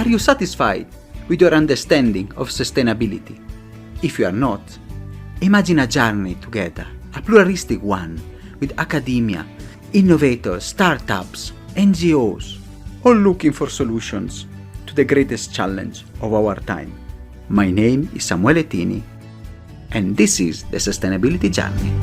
Are you satisfied with your understanding of sustainability? If you are not, imagine a journey together, a pluralistic one, with academia, innovators, startups, NGOs, all looking for solutions to the greatest challenge of our time. My name is Samuele Tini, and this is the Sustainability Journey.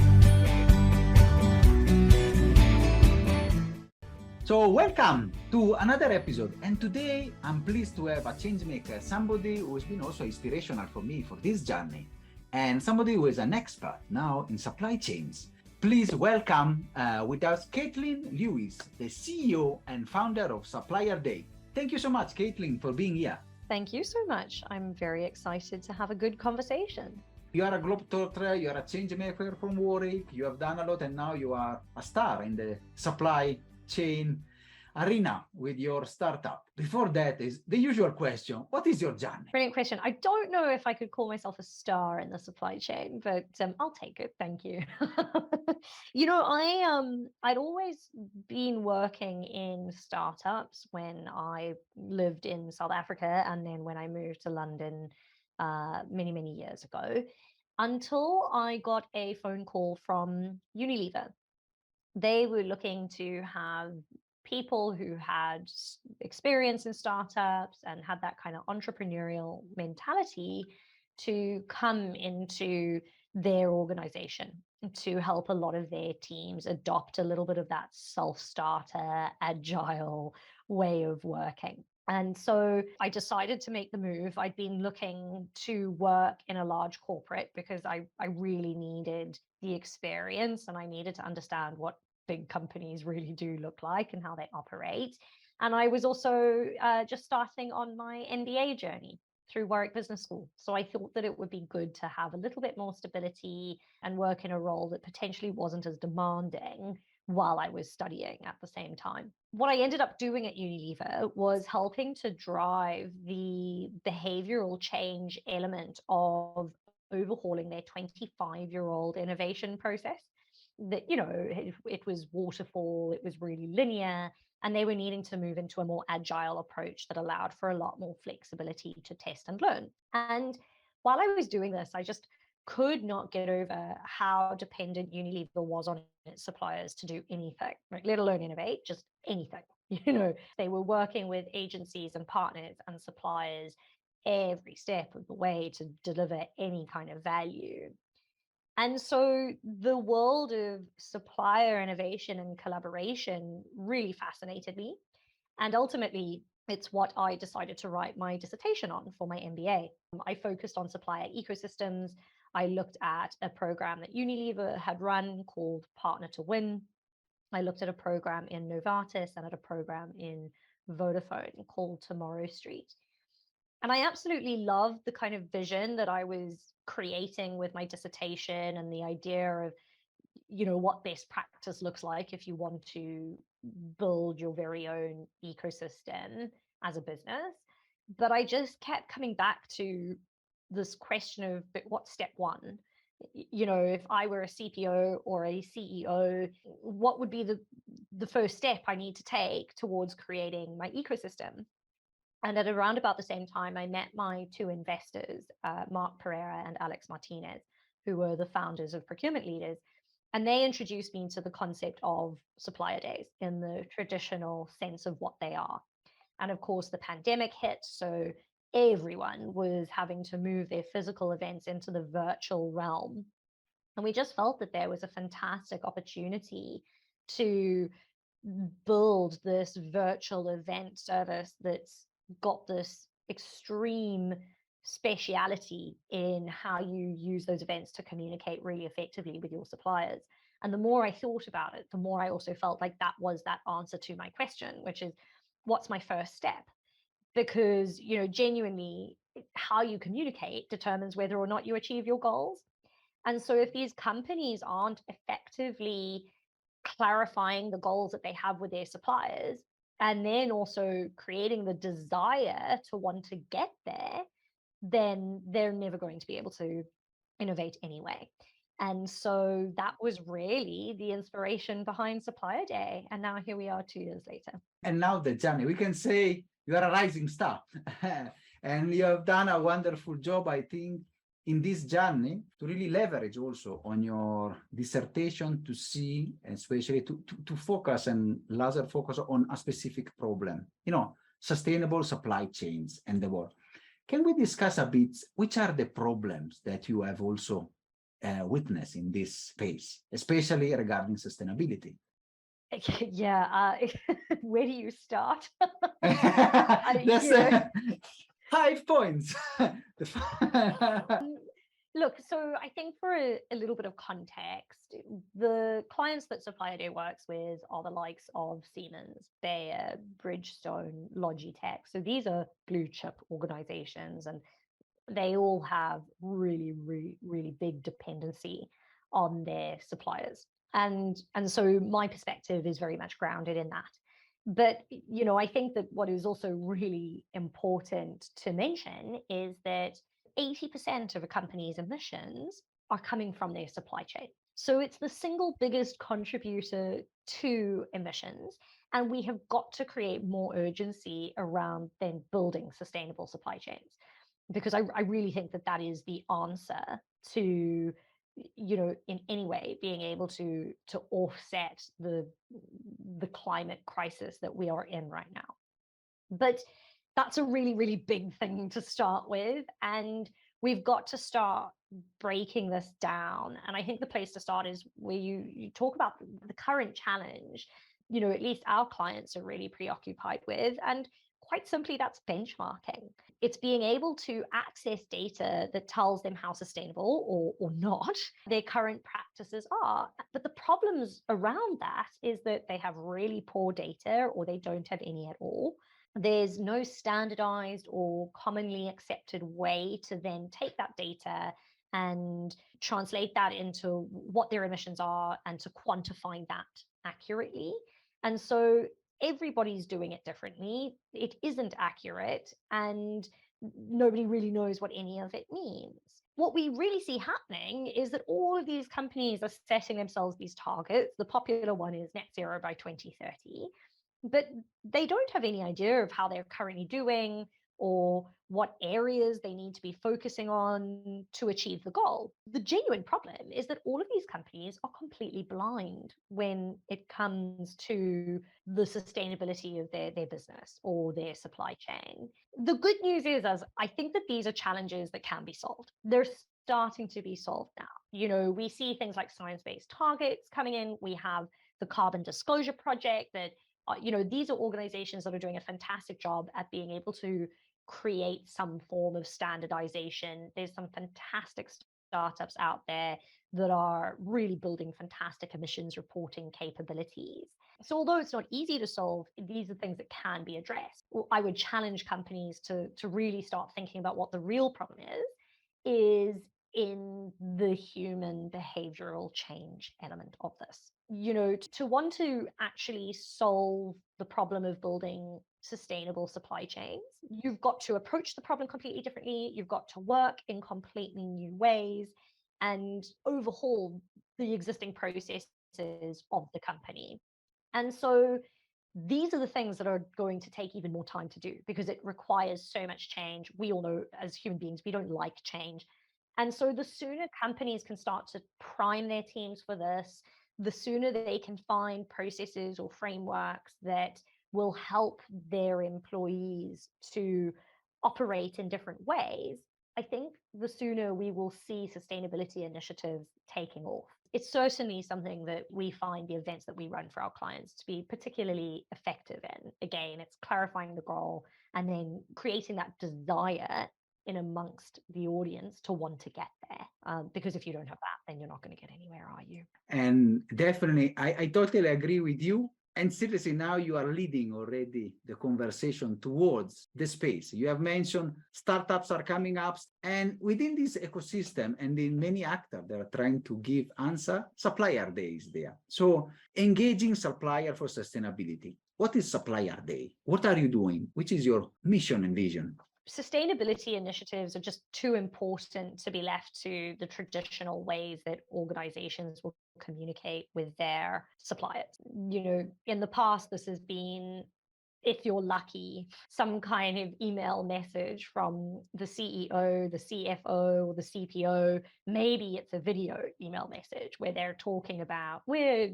So welcome to another episode, and today I'm pleased to have a changemaker, somebody who has been also inspirational for me for this journey, and somebody who is an expert now in supply chains. Please welcome with us Caitlyn Lewis, the CEO and founder of Supplier Day. Thank you so much, Caitlyn, for being here. Thank you so much. I'm very excited to have a good conversation. You are a globetrotter, you are a changemaker from Warwick, you have done a lot, and now you are a star in the supply chain arena with your startup. Before that is the usual question: what is your journey? Brilliant question. I don't know if I could call myself a star in the supply chain, but I'll take it. Thank you. I'd always been working in startups when I lived in South Africa, and then when I moved to London many years ago, until I got a phone call from Unilever. They were looking to have people who had experience in startups and had that kind of entrepreneurial mentality to come into their organization to help a lot of their teams adopt a little bit of that self-starter, agile way of working. And so I decided to make the move. I'd been looking to work in a large corporate because I really needed the experience, and I needed to understand what big companies really do look like and how they operate. And I was also just starting on my MBA journey through Warwick Business School. So I thought that it would be good to have a little bit more stability and work in a role that potentially wasn't as demanding while I was studying at the same time. What I ended up doing at Unilever was helping to drive the behavioral change element of overhauling their 25-year-old innovation process. That, it was waterfall, it was really linear, and they were needing to move into a more agile approach that allowed for a lot more flexibility to test and learn. And while I was doing this, I just could not get over how dependent Unilever was on its suppliers to do anything, like, let alone innovate, just anything. They were working with agencies and partners and suppliers every step of the way to deliver any kind of value. And so the world of supplier innovation and collaboration really fascinated me. And ultimately, it's what I decided to write my dissertation on for my MBA. I focused on supplier ecosystems. I looked at a program that Unilever had run called Partner to Win. I looked at a program in Novartis and at a program in Vodafone called Tomorrow Street. And I absolutely loved the kind of vision that I was creating with my dissertation, and the idea of, what best practice looks like if you want to build your very own ecosystem as a business. But I just kept coming back to this question of, but what's step one? If I were a CPO or a CEO, what would be the first step I need to take towards creating my ecosystem? And at around about the same time, I met my two investors, Mark Pereira and Alex Martinez, who were the founders of Procurement Leaders. And they introduced me to the concept of supplier days in the traditional sense of what they are. And of course, the pandemic hit, so everyone was having to move their physical events into the virtual realm. And we just felt that there was a fantastic opportunity to build this virtual event service that's got this extreme speciality in how you use those events to communicate really effectively with your suppliers. And the more I thought about it, the more I also felt like that was that answer to my question, which is, what's my first step? Because, genuinely, how you communicate determines whether or not you achieve your goals. And so if these companies aren't effectively clarifying the goals that they have with their suppliers, and then also creating the desire to want to get there, then they're never going to be able to innovate anyway. And so that was really the inspiration behind Supplier Day. And now here we are 2 years later. And now the journey, we can say you are a rising star. And you have done a wonderful job, I think, in this journey to really leverage also on your dissertation to see, especially to focus and laser focus on a specific problem, sustainable supply chains and the world. Can we discuss a bit which are the problems that you have also witnessed in this space, especially regarding sustainability? Yeah, where do you start? That's 5 points. Look, so I think for a little bit of context, the clients that Supplier Day works with are the likes of Siemens, Bayer, Bridgestone, Logitech. So these are blue chip organizations, and they all have really, really, really big dependency on their suppliers. And so my perspective is very much grounded in that. But, I think that what is also really important to mention is that 80% of a company's emissions are coming from their supply chain. So it's the single biggest contributor to emissions. And we have got to create more urgency around then building sustainable supply chains, because I really think that that is the answer to, in any way being able to offset the climate crisis that we are in right now. But that's a really, really big thing to start with. And we've got to start breaking this down. And I think the place to start is where you talk about the current challenge, at least our clients are really preoccupied with. And quite simply, that's benchmarking. It's being able to access data that tells them how sustainable or not their current practices are. But the problems around that is that they have really poor data, or they don't have any at all. There's no standardized or commonly accepted way to then take that data and translate that into what their emissions are and to quantify that accurately. And so everybody's doing it differently. It isn't accurate, and nobody really knows what any of it means. What we really see happening is that all of these companies are setting themselves these targets. The popular one is net zero by 2030, but they don't have any idea of how they're currently doing or what areas they need to be focusing on to achieve the goal. The genuine problem is that all of these companies are completely blind when it comes to the sustainability of their business or their supply chain. The good news is, as I think that these are challenges that can be solved. They're starting to be solved now. We see things like science-based targets coming in. We have the Carbon Disclosure Project that these are organizations that are doing a fantastic job at being able to create some form of standardization. There's some fantastic startups out there that are really building fantastic emissions reporting capabilities. So although it's not easy to solve, these are things that can be addressed. I would challenge companies to really start thinking about what the real problem is in the human behavioral change element of this. To want to actually solve the problem of building sustainable supply chains, you've got to approach the problem completely differently. You've got to work in completely new ways and overhaul the existing processes of the company. And so these are the things that are going to take even more time to do, because it requires so much change. We all know, as human beings, we don't like change. And so the sooner companies can start to prime their teams for this, the sooner they can find processes or frameworks that will help their employees to operate in different ways, I think the sooner we will see sustainability initiatives taking off. It's certainly something that we find the events that we run for our clients to be particularly effective in. Again, it's clarifying the goal and then creating that desire in amongst the audience to want to get there. Because if you don't have that, then you're not going to get anywhere, are you? And definitely, I totally agree with you. And seriously, now you are leading already the conversation towards the space. You have mentioned startups are coming up, and within this ecosystem and in many actors that are trying to give answer, Supplier Day is there. So engaging supplier for sustainability. What is Supplier Day? What are you doing? Which is your mission and vision? sustainability initiatives are just too important to be left to the traditional ways that organizations will communicate with their suppliers. In the past, this has been, if you're lucky, some kind of email message from the CEO, the CFO, or the CPO. Maybe it's a video email message where they're talking about, we're,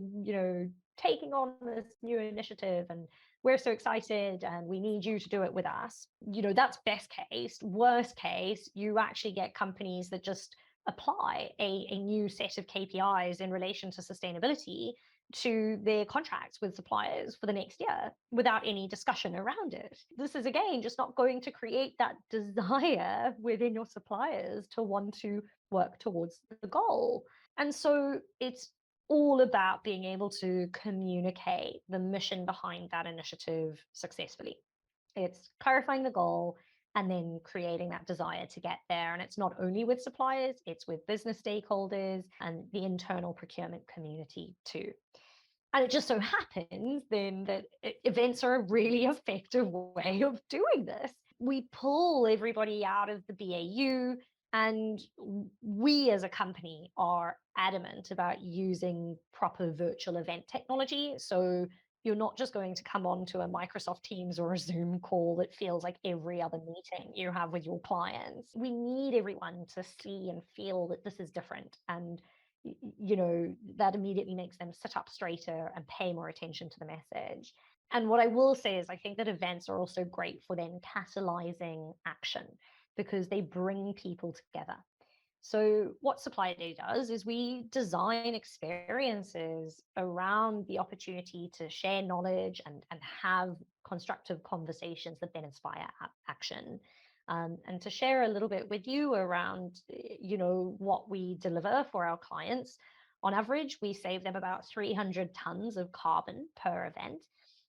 taking on this new initiative and we're so excited and we need you to do it with us. That's best case. Worst case, you actually get companies that just apply a new set of KPIs in relation to sustainability to their contracts with suppliers for the next year without any discussion around it. This is, again, just not going to create that desire within your suppliers to want to work towards the goal. And so it's all about being able to communicate the mission behind that initiative successfully. It's clarifying the goal and then creating that desire to get there. And it's not only with suppliers, it's with business stakeholders and the internal procurement community too. And it just so happens then that events are a really effective way of doing this. We pull everybody out of the BAU, and we as a company are adamant about using proper virtual event technology. So you're not just going to come on to a Microsoft Teams or a Zoom call that feels like every other meeting you have with your clients. We need everyone to see and feel that this is different. And that immediately makes them sit up straighter and pay more attention to the message. And what I will say is I think that events are also great for then catalyzing action because they bring people together. So what Supplier Day does is we design experiences around the opportunity to share knowledge and have constructive conversations that then inspire action. And to share a little bit with you around, what we deliver for our clients. On average, we save them about 300 tons of carbon per event.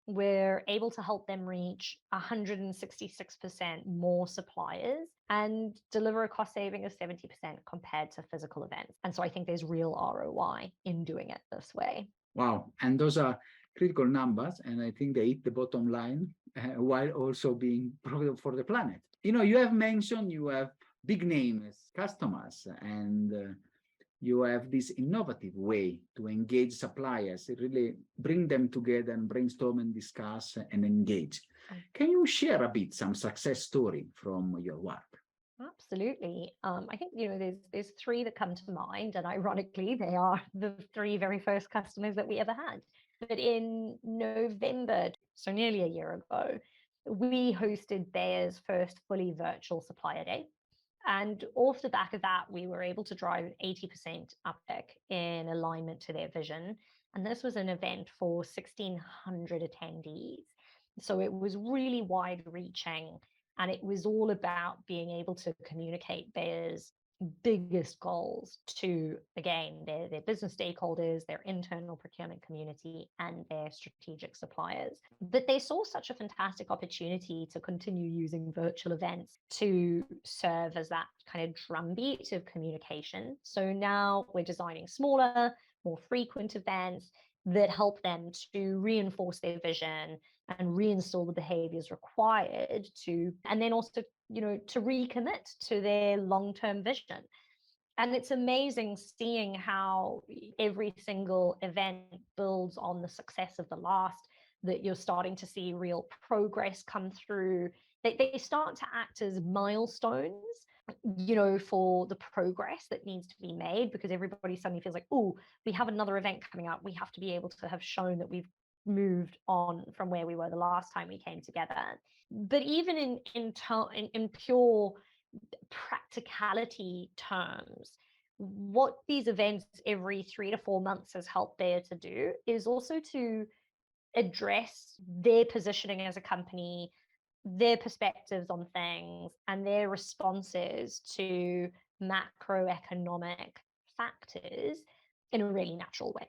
We're able to help them reach 166% more suppliers and deliver a cost saving of 70% compared to physical events. And so I think there's real ROI in doing it this way. Wow. And those are critical numbers. And I think they hit the bottom line while also being profitable for the planet. You have mentioned you have big names, customers, and you have this innovative way to engage suppliers, really bring them together and brainstorm and discuss and engage. Can you share a bit some success story from your work? Absolutely. I think, there's three that come to mind, and ironically, they are the three very first customers that we ever had. But in November, so nearly a year ago, we hosted Bayer's first fully virtual Supplier Day. And off the back of that, we were able to drive 80% uptick in alignment to their vision. And this was an event for 1,600 attendees. So it was really wide reaching. And it was all about being able to communicate Bayer's biggest goals to, again, their business stakeholders, their internal procurement community, and their strategic suppliers. But they saw such a fantastic opportunity to continue using virtual events to serve as that kind of drumbeat of communication. So now we're designing smaller, more frequent events that help them to reinforce their vision and reinstall the behaviors required to, and then also, to recommit to their long-term vision. And it's amazing seeing how every single event builds on the success of the last, that you're starting to see real progress come through. They start to act as milestones, for the progress that needs to be made, because everybody suddenly feels like, oh, we have another event coming up. We have to be able to have shown that we've moved on from where we were the last time we came together. But even in pure practicality terms, what these events every 3 to 4 months has helped Bayer to do is also to address their positioning as a company, their perspectives on things, and their responses to macroeconomic factors in a really natural way.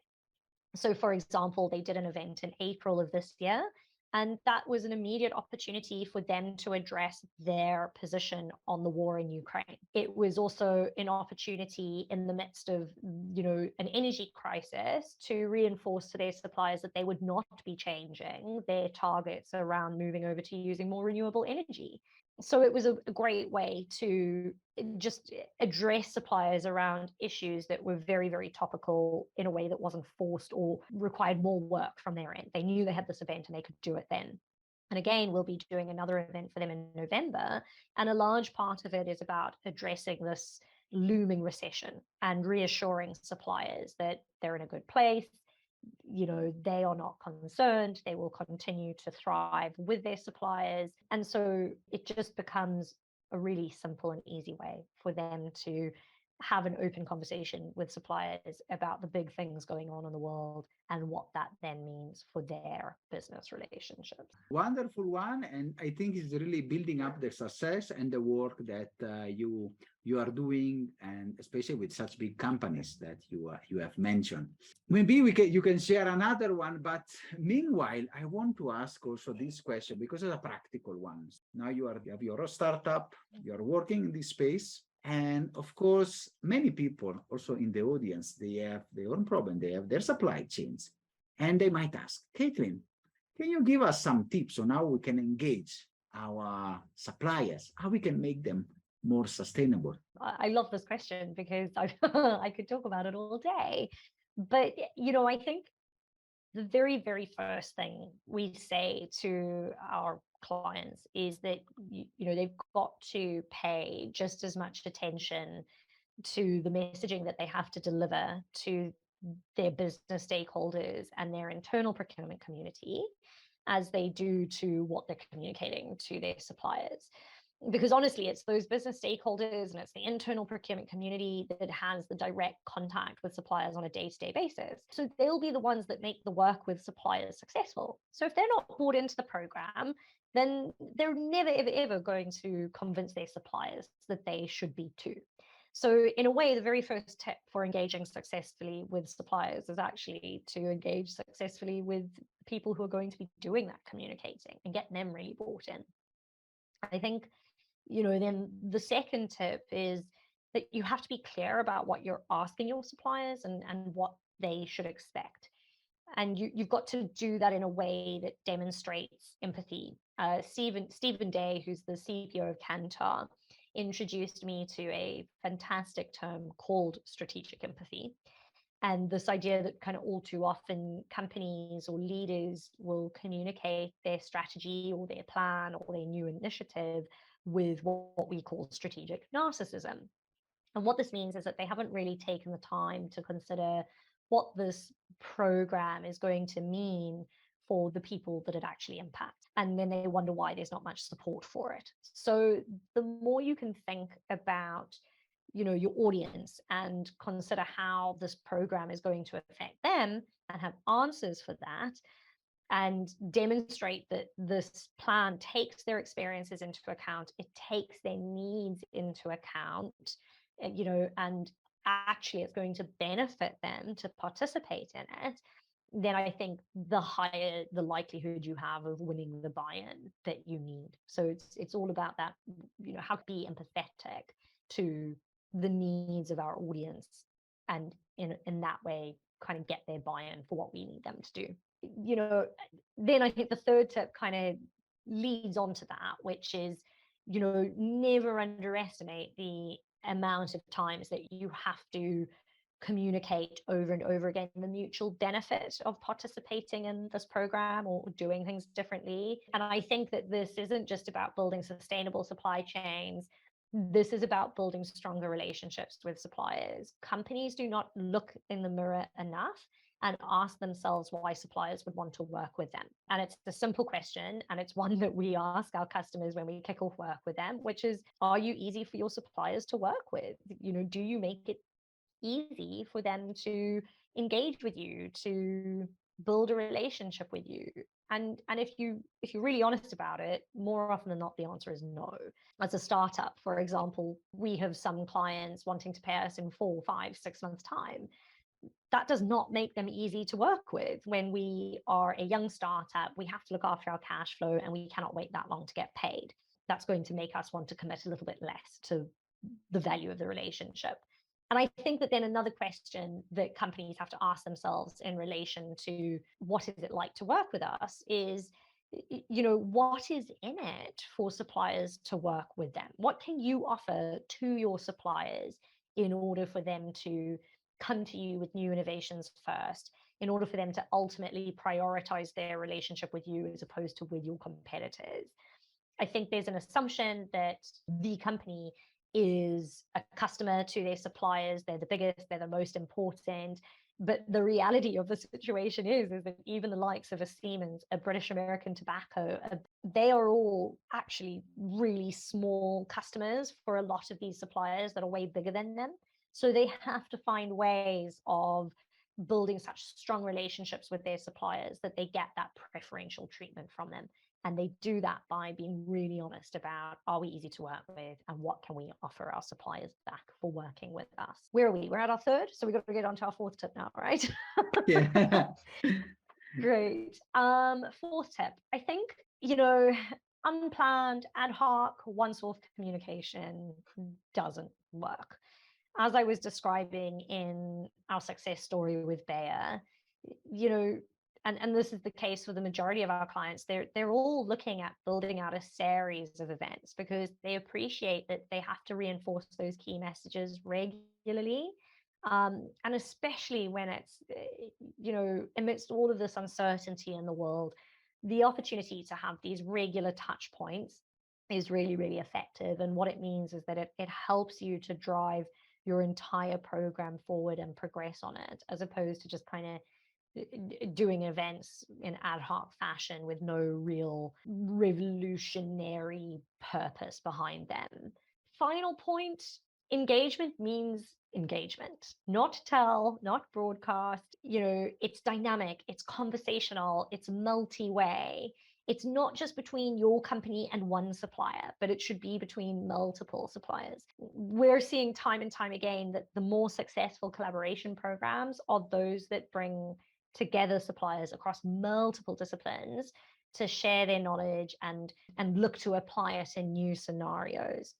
So, for example, they did an event in April of this year, and that was an immediate opportunity for them to address their position on the war in Ukraine. It was also an opportunity in the midst of, an energy crisis to reinforce to their suppliers that they would not be changing their targets around moving over to using more renewable energy. So it was a great way to just address suppliers around issues that were very, very topical in a way that wasn't forced or required more work from their end. They knew they had this event and they could do it then. And again, we'll be doing another event for them in November. And a large part of it is about addressing this looming recession and reassuring suppliers that they're in a good place. They are not concerned. They will continue to thrive with their suppliers. And so it just becomes a really simple and easy way for them to have an open conversation with suppliers about the big things going on in the world and what that then means for their business relationships. Wonderful one, and I think it's really building up the success and the work that you are doing, and especially with such big companies that you have mentioned. Maybe you can share another one, but meanwhile, I want to ask also this question because it's a practical one. Now you have your startup, you are working in this space. And of course, many people also in the audience, they have their own problem. They have their supply chains. And they might ask, Caitlyn, can you give us some tips on how we can engage our suppliers, how we can make them more sustainable? I love this question because I could talk about it all day. But, I think the very, very first thing we say to our clients is that, they've got to pay just as much attention to the messaging that they have to deliver to their business stakeholders and their internal procurement community as they do to what they're communicating to their suppliers. Because honestly, it's those business stakeholders and it's the internal procurement community that has the direct contact with suppliers on a day-to-day basis. So they'll be the ones that make the work with suppliers successful. So if they're not bought into the program, then they're never, ever, ever going to convince their suppliers that they should be too. So in a way, the very first tip for engaging successfully with suppliers is actually to engage successfully with people who are going to be doing that communicating and get them really bought in. I think, then the second tip is that you have to be clear about what you're asking your suppliers and what they should expect. And you've got to do that in a way that demonstrates empathy. Stephen Day, who's the CPO of Kantar, introduced me to a fantastic term called strategic empathy. And this idea that kind of all too often companies or leaders will communicate their strategy or their plan or their new initiative with what we call strategic narcissism. And what this means is that they haven't really taken the time to consider what this program is going to mean for the people that it actually impacts. And then they wonder why there's not much support for it. So the more you can think about your audience and consider how this program is going to affect them and have answers for that, and demonstrate that this plan takes their experiences into account, it takes their needs into account, and actually it's going to benefit them to participate in it, then I think the higher the likelihood you have of winning the buy-in that you need. So it's all about that, how to be empathetic to the needs of our audience, and in that way kind of get their buy-in for what we need them to do. Then I think the third tip kind of leads on to that, which is, never underestimate the amount of times that you have to communicate over and over again the mutual benefit of participating in this program or doing things differently. And I think that this isn't just about building sustainable supply chains. This is about building stronger relationships with suppliers. Companies do not look in the mirror enough and ask themselves why suppliers would want to work with them. And it's a simple question, and it's one that we ask our customers when we kick off work with them, which is, are you easy for your suppliers to work with? Do you make it easy for them to engage with you, to build a relationship with you? And if you're really honest about it, more often than not, the answer is no. As a startup, for example, we have some clients wanting to pay us in 4, 5, 6 months' time. That does not make them easy to work with. When we are a young startup, we have to look after our cash flow and we cannot wait that long to get paid. That's going to make us want to commit a little bit less to the value of the relationship. And I think that then another question that companies have to ask themselves in relation to what is it like to work with us is, what is in it for suppliers to work with them? What can you offer to your suppliers in order for them to come to you with new innovations first, in order for them to ultimately prioritize their relationship with you as opposed to with your competitors? I think there's an assumption that the company is a customer to their suppliers. They're the biggest, they're the most important. But the reality of the situation is that even the likes of a Siemens, a British American Tobacco, they are all actually really small customers for a lot of these suppliers that are way bigger than them. So they have to find ways of building such strong relationships with their suppliers that they get that preferential treatment from them. And they do that by being really honest about, are we easy to work with, and what can we offer our suppliers back for working with us? Where are we? We're at our third, so we've got to get on to our fourth tip now, right? Yeah. Great. Fourth tip, I think, unplanned, ad hoc, one-source communication doesn't work. As I was describing in our success story with Bayer, you know, and this is the case for the majority of our clients, they're all looking at building out a series of events because they appreciate that they have to reinforce those key messages regularly. And especially when it's, amidst all of this uncertainty in the world, the opportunity to have these regular touch points is really, really effective. And what it means is that it helps you to drive your entire program forward and progress on it, as opposed to just kind of doing events in ad hoc fashion with no real revolutionary purpose behind them. Final point, engagement means engagement, not tell, not broadcast. It's dynamic, it's conversational, it's multi-way. It's not just between your company and one supplier, but it should be between multiple suppliers. We're seeing time and time again that the more successful collaboration programs are those that bring together suppliers across multiple disciplines to share their knowledge and look to apply it in new scenarios.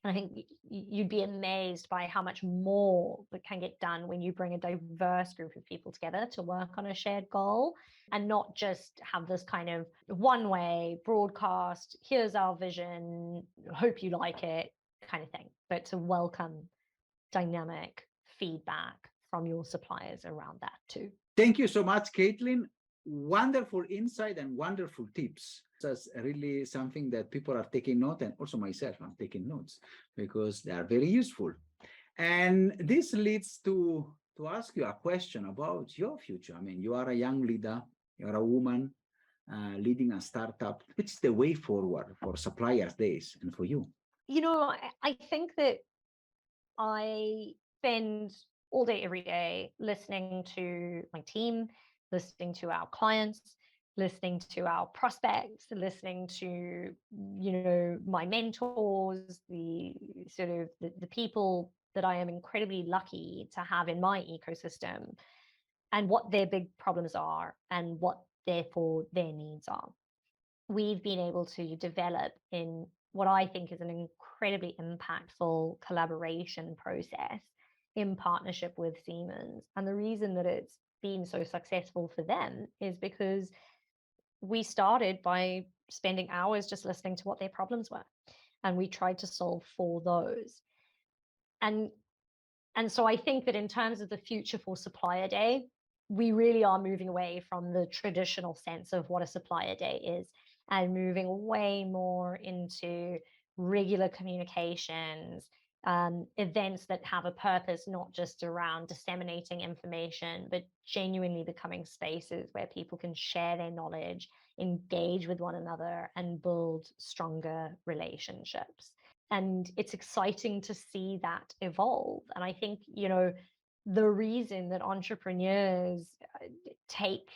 And I think you'd be amazed by how much more that can get done when you bring a diverse group of people together to work on a shared goal, and not just have this kind of one way broadcast, here's our vision, hope you like it kind of thing, but to welcome dynamic feedback from your suppliers around that too. Thank you so much, Caitlyn. Wonderful insight and wonderful tips. That's really something that people are taking note, and also myself, I'm taking notes because they are very useful. And this leads to ask you a question about your future. I mean, you are a young leader, you're a woman leading a startup. Which is the way forward for Supplier's days and for you? I think that I spend all day, every day, listening to my team, listening to our clients, listening to our prospects, listening to, my mentors, the sort of the people that I am incredibly lucky to have in my ecosystem, and what their big problems are and what therefore their needs are. We've been able to develop in what I think is an incredibly impactful collaboration process in partnership with Siemens. And the reason that it's been so successful for them is because we started by spending hours just listening to what their problems were, and we tried to solve for those. And so I think that in terms of the future for Supplier Day, we really are moving away from the traditional sense of what a Supplier Day is, and moving way more into regular communications, events that have a purpose, not just around disseminating information, but genuinely becoming spaces where people can share their knowledge, engage with one another, and build stronger relationships. And it's exciting to see that evolve. And I think, the reason that entrepreneurs take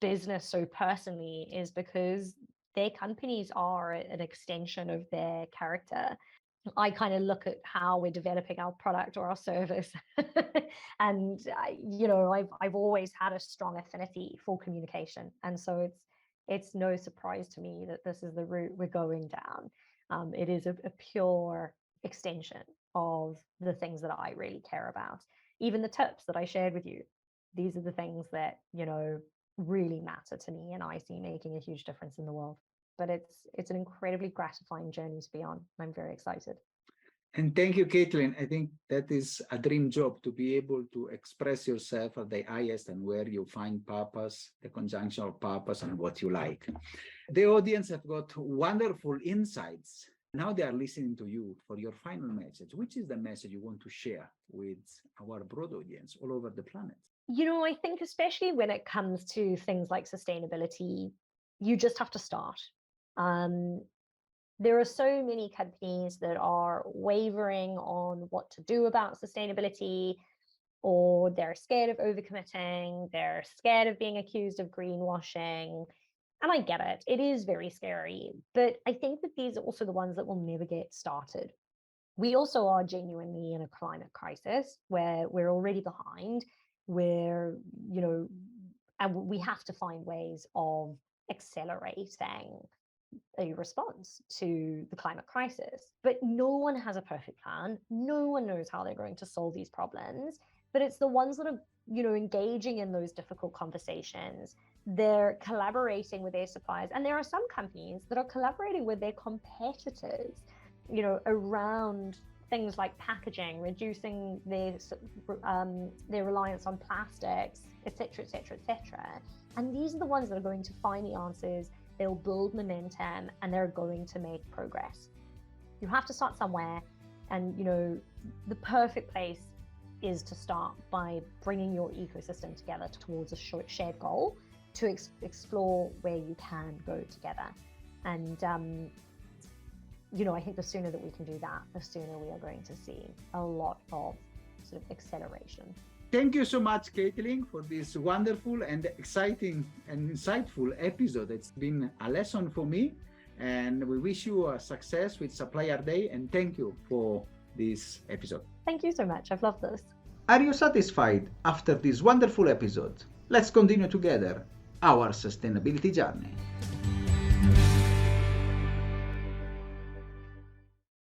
business so personally is because their companies are an extension of their character. I kind of look at how we're developing our product or our service, and I've always had a strong affinity for communication, and so it's no surprise to me that this is the route we're going down. It is a pure extension of the things that I really care about. Even the tips that I shared with you, these are the things that really matter to me, and I see making a huge difference in the world. But it's an incredibly gratifying journey to be on. I'm very excited. And thank you, Caitlyn. I think that is a dream job, to be able to express yourself at the highest and where you find purpose, the conjunction of purpose and what you like. The audience have got wonderful insights. Now they are listening to you for your final message. Which is the message you want to share with our broad audience all over the planet? I think especially when it comes to things like sustainability, you just have to start. There are so many companies that are wavering on what to do about sustainability, or they're scared of overcommitting, they're scared of being accused of greenwashing. And I get it, it is very scary. But I think that these are also the ones that will never get started. We also are genuinely in a climate crisis where we're already behind, where, and we have to find ways of accelerating a response to the climate crisis. But no one has a perfect plan. No one knows how they're going to solve these problems. But it's the ones that are, engaging in those difficult conversations. They're collaborating with their suppliers. And there are some companies that are collaborating with their competitors, around things like packaging, reducing their reliance on plastics, etc., etc., etc. And these are the ones that are going to find the answers. They'll build momentum, and they're going to make progress. You have to start somewhere, and the perfect place is to start by bringing your ecosystem together towards a shared goal to explore where you can go together. And I think the sooner that we can do that, the sooner we are going to see a lot of sort of acceleration. Thank you so much, Caitlyn, for this wonderful and exciting and insightful episode. It's been a lesson for me, and we wish you a success with Supplier Day, and thank you for this episode. Thank you so much. I've loved this. Are you satisfied after this wonderful episode? Let's continue together our sustainability journey.